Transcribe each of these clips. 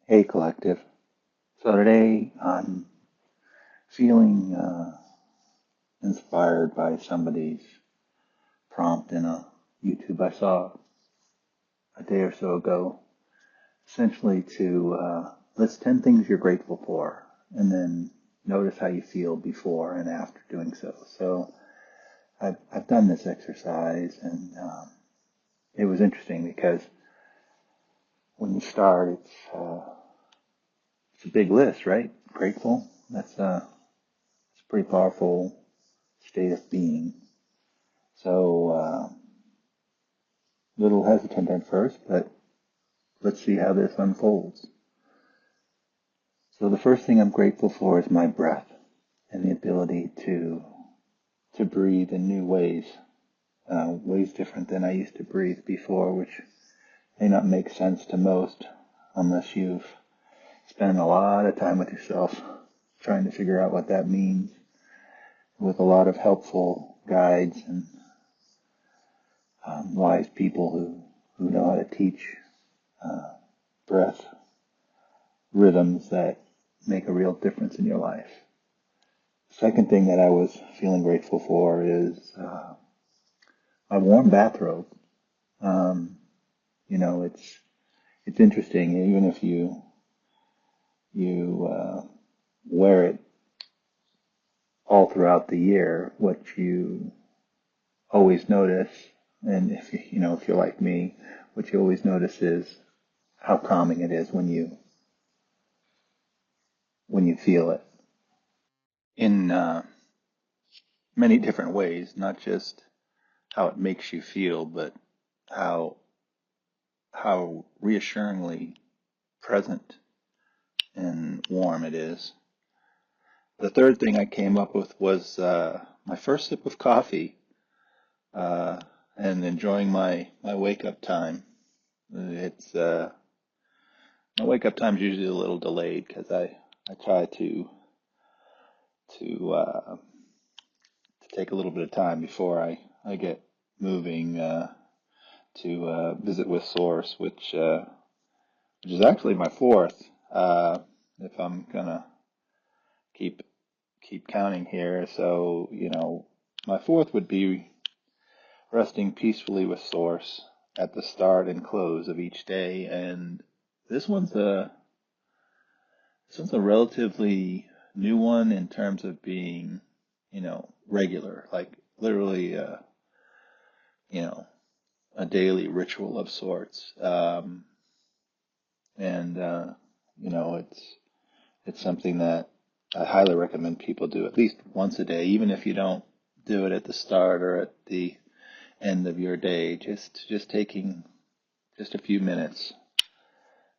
Hey, collective. So today I'm feeling inspired by somebody's prompt in a YouTube I saw a day or so ago, essentially to list 10 things you're grateful for and then notice how you feel before and after doing so. So I've done this exercise and it was interesting because when you start, it's a big list, right? Grateful. It's a pretty powerful state of being. So, little hesitant at first, but let's see how this unfolds. So the first thing I'm grateful for is my breath and the ability to breathe in new ways, ways different than I used to breathe before, which may not make sense to most unless you've spent a lot of time with yourself trying to figure out what that means with a lot of helpful guides and wise people who know how to teach breath rhythms that make a real difference in your life. Second thing that I was feeling grateful for is my warm bathrobe. Um, it's interesting, even if you wear it all throughout the year. What you always notice, and if you're like me, what you always notice is how calming it is when you feel it in many different ways, not just how it makes you feel, but how how reassuringly present and warm it is. The third thing I came up with was my first sip of coffee uh, and enjoying my wake up time. It's My wake up time is usually a little delayed because I try to take a little bit of time before I get moving to visit with Source, which is actually my fourth. If I'm gonna keep keep counting here, so my fourth would be resting peacefully with Source at the start and close of each day, and this one's a this one's a relatively new one in terms of being, regular, like literally, you know, a daily ritual of sorts. And it's something that I highly recommend people do at least once a day, even if you don't do it at the start or at the end of your day. Just taking just a few minutes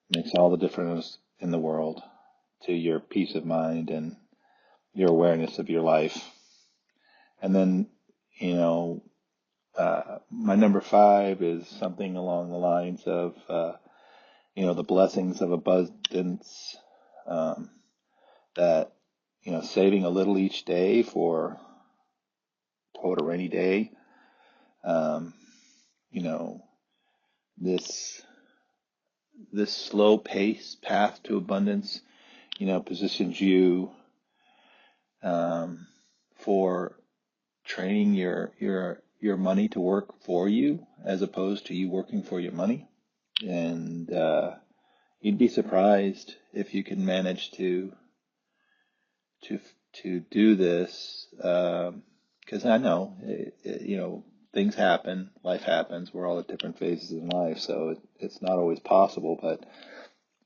makes all the difference in the world to your peace of mind and your awareness of your life. And then, you know, my number five is something along the lines of, the blessings of abundance, um, that, saving a little each day for quote a rainy day. Um, you know, this this slow pace path to abundance, positions you um, for training your money to work for you as opposed to you working for your money. And you'd be surprised if you can manage to to do this, because I know things happen, life happens. We're all at different phases in life, so it's not always possible. But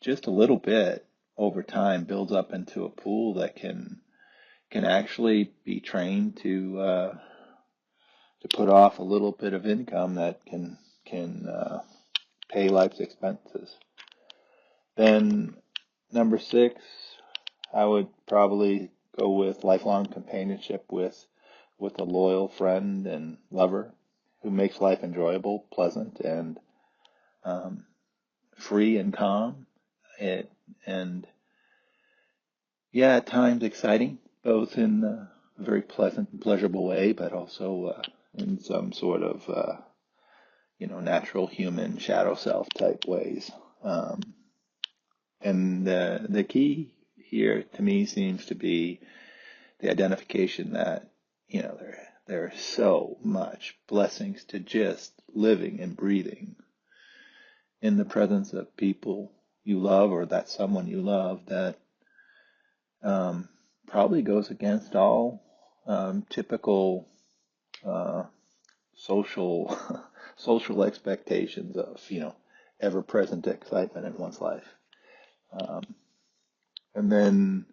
just a little bit over time builds up into a pool that can actually be trained to put off a little bit of income that can pay life's expenses. Then number six, I would probably go with lifelong companionship with a loyal friend and lover who makes life enjoyable, pleasant, and um, free and calm. It and Yeah, at times exciting, both in a very pleasant and pleasurable way, but also in some sort of natural human shadow self type ways. Um, And the key here to me seems to be the identification that, there are so much blessings to just living and breathing in the presence of people you love or that someone you love that probably goes against all typical uh, social social expectations of ever-present excitement in one's life. Um, and then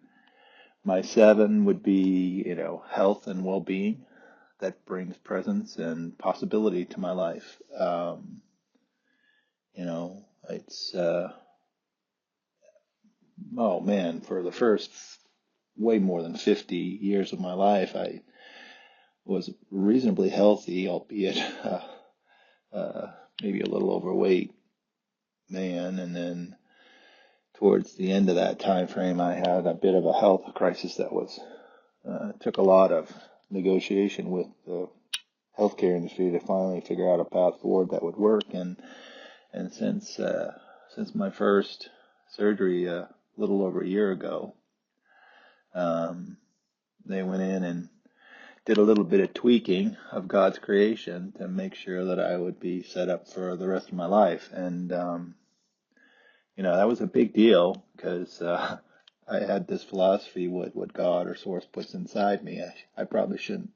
my seven would be health and well-being that brings presence and possibility to my life. It's oh man, for the first way more than 50 years of my life, I was reasonably healthy, albeit uh, maybe a little overweight man. And then towards the end of that time frame, I had a bit of a health crisis that was took a lot of negotiation with the healthcare industry to finally figure out a path forward that would work. And since my first surgery a little over a year ago, um, they went in and did a little bit of tweaking of God's creation to make sure that I would be set up for the rest of my life. And that was a big deal because I had this philosophy: what God or Source puts inside me, I probably shouldn't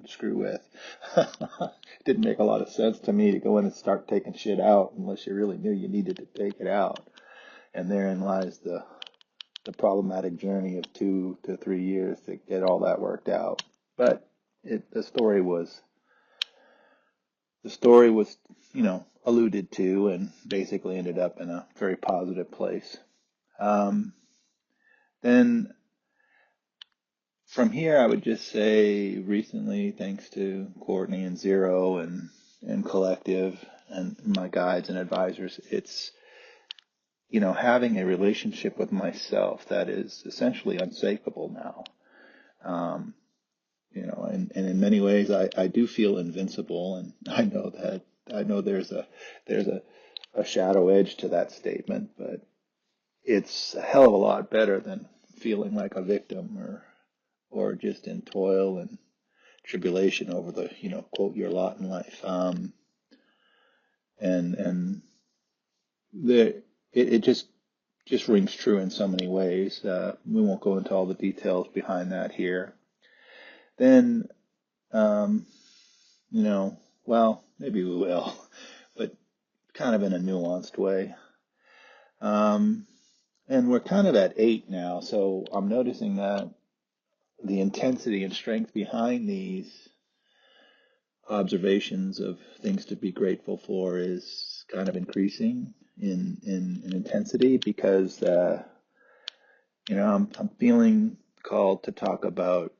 screw with. It didn't make a lot of sense to me to go in and start taking shit out unless you really knew you needed to take it out. And therein lies the problematic journey of 2 to 3 years to get all that worked out. But the story was alluded to and basically ended up in a very positive place. Um, then from here, I would just say recently, thanks to Courtney and Zero and Collective and my guides and advisors, it's having a relationship with myself that is essentially unshakable now. Um, and in many ways, I do feel invincible, and I know there's a shadow edge to that statement, but it's a hell of a lot better than feeling like a victim or just in toil and tribulation over the quote your lot in life. And the it just rings true in so many ways. We won't go into all the details behind that here. Then um, well, maybe we will, but kind of in a nuanced way. Um, and we're kind of at 8 now, so I'm noticing that the intensity and strength behind these observations of things to be grateful for is kind of increasing in intensity because I'm feeling called to talk about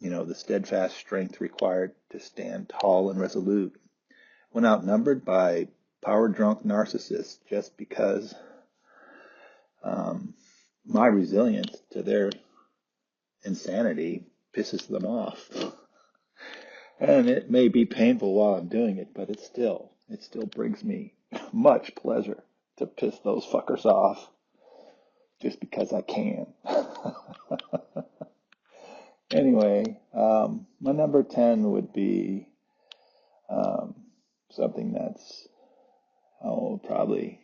the steadfast strength required to stand tall and resolute when outnumbered by power drunk narcissists, just because um, my resilience to their insanity pisses them off. And it may be painful while I'm doing it, but it still brings me much pleasure to piss those fuckers off just because I can. Anyway, my number 10 would be um, something that's, probably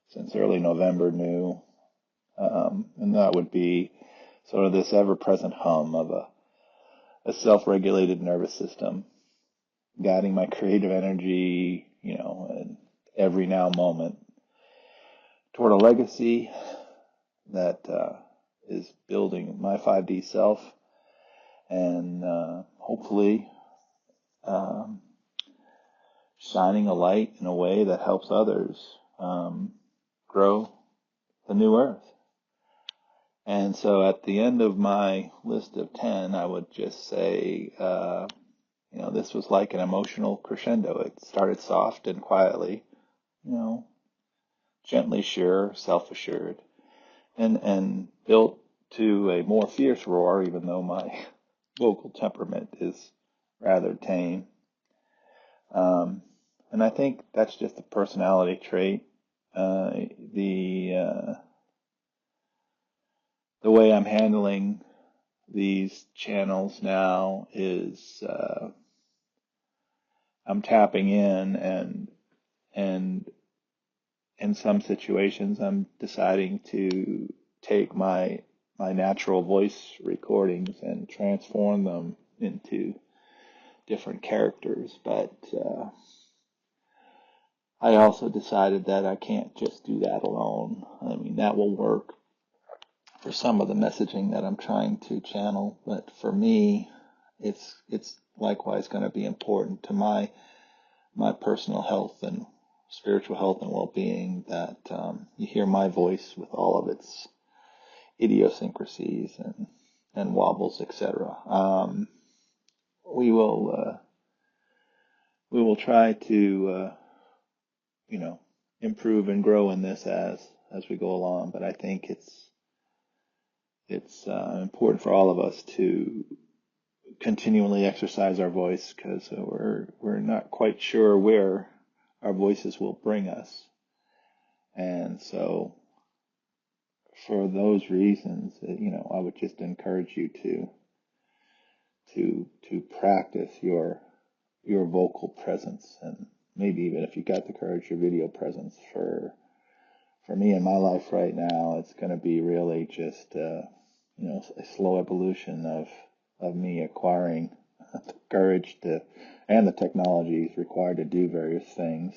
since early November new, and that would be sort of this ever-present hum of a self-regulated nervous system guiding my creative energy, in every now moment toward a legacy that is building my 5D self and hopefully um, shining a light in a way that helps others grow the new earth. And so at the end of my list of 10, I would just say, this was like an emotional crescendo. It started soft and quietly, you know, gently sure, self-assured, and built to a more fierce roar, even though my vocal temperament is rather tame. And I think that's just a personality trait. The the way I'm handling these channels now is I'm tapping in, and in some situations I'm deciding to take my natural voice recordings and transform them into different characters. But I also decided that I can't just do that alone. I mean, that will work for some of the messaging that I'm trying to channel, but for me, it's likewise going to be important to my personal health and spiritual health and well-being that you hear my voice with all of its idiosyncrasies and wobbles, etc. We will we will try to you know, improve and grow in this as we go along. But I think it's important for all of us to continually exercise our voice, because we're not quite sure where our voices will bring us. And so for those reasons, I would just encourage you to practice your vocal presence, and maybe even if you got the courage, your video presence. For me in my life right now, it's going to be really just a slow evolution of me acquiring the courage to and the technologies required to do various things,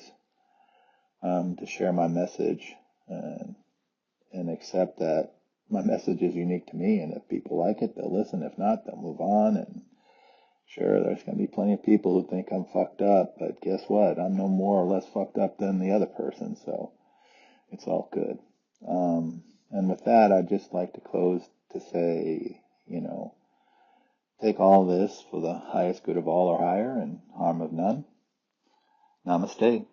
to share my message, and accept that my message is unique to me, and if people like it, they'll listen. If not, they'll move on. And sure, there's going to be plenty of people who think I'm fucked up, but guess what? I'm no more or less fucked up than the other person, so it's all good. And with that, I'd just like to close to say, take all this for the highest good of all or higher and harm of none. Namaste.